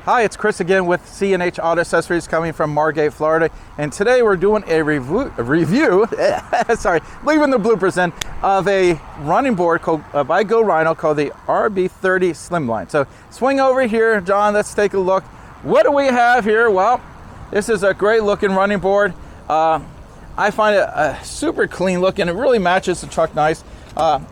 Hi, it's Chris again with C&H Auto Accessories coming from Margate, Florida. And today we're doing a review sorry, leaving the bloopers in, of a running board called, by Rhino called the RB30 Slimline. So swing over here, John, let's take a look. What do we have here? Well, this is a great looking running board. I find it super clean looking. It really matches the truck nice. And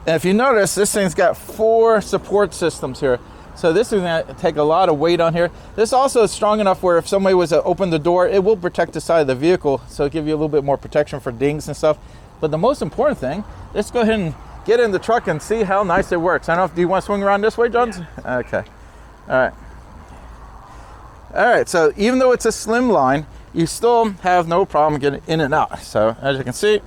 if you notice, this thing's got 4 support systems here. So this is going to take a lot of weight on here. This also is strong enough where if somebody was to open the door, it will protect the side of the vehicle. So it'll give you a little bit more protection for dings and stuff. But the most important thing, let's go ahead and get in the truck and see how nice it works. I don't know if, do you want to swing around this way, John? Yeah. Okay. All right. All right, so even though it's a slim line, you still have no problem getting in and out. So as you can see,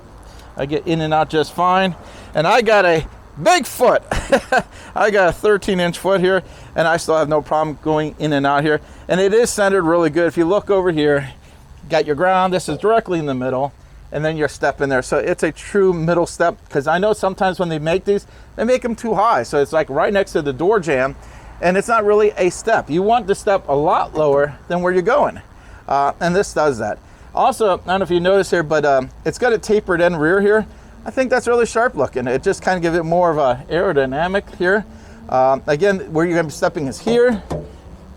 I get in and out just fine. And I got a big foot. I got a 13-inch foot here, and I still have no problem going in and out here. And it is centered really good. If you look over here, got your ground. This is directly in the middle, and then your step in there. So it's a true middle step, because I know sometimes when they make these, they make them too high. So it's like right next to the door jamb, and it's not really a step. You want the step a lot lower than where you're going. And this does that. Also, I don't know if you notice here, but it's got a tapered end rear here. I think that's really sharp looking. It just kind of gives it more of a aerodynamic here. Again, where you're going to be stepping is here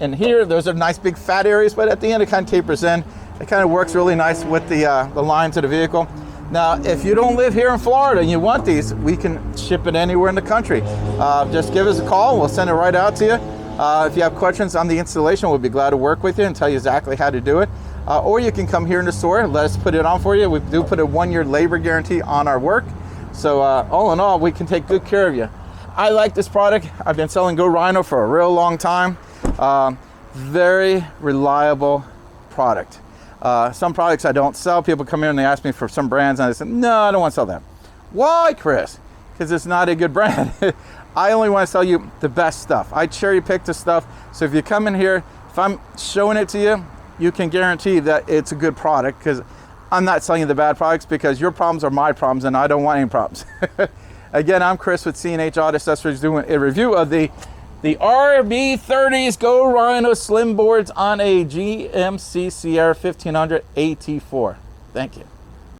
and here. Those are nice big fat areas, but at the end it kind of tapers in. It kind of works really nice with the lines of the vehicle. Now, if you don't live here in Florida and you want these, we can ship it anywhere in the country. Just give us a call. We'll send it right out to you. If you have questions on the installation, we'll be glad to work with you and tell you exactly how to do it. Or you can come here in the store and let us put it on for you. We do put a 1-year labor guarantee on our work. So all in all, we can take good care of you. I like this product. I've been selling Rhino for a real long time. Very reliable product. Some products I don't sell. People come here and they ask me for some brands, and I say, no, I don't want to sell that. Why, Chris? Because it's not a good brand. I only want to sell you the best stuff. I cherry pick the stuff. So if you come in here, if I'm showing it to you, you can guarantee that it's a good product, because I'm not selling you the bad products, because your problems are my problems and I don't want any problems. Again, I'm Chris with C&H Auto Accessories doing a review of the RB30s Rhino Slim boards on a GMC Sierra 1500 AT4. Thank you.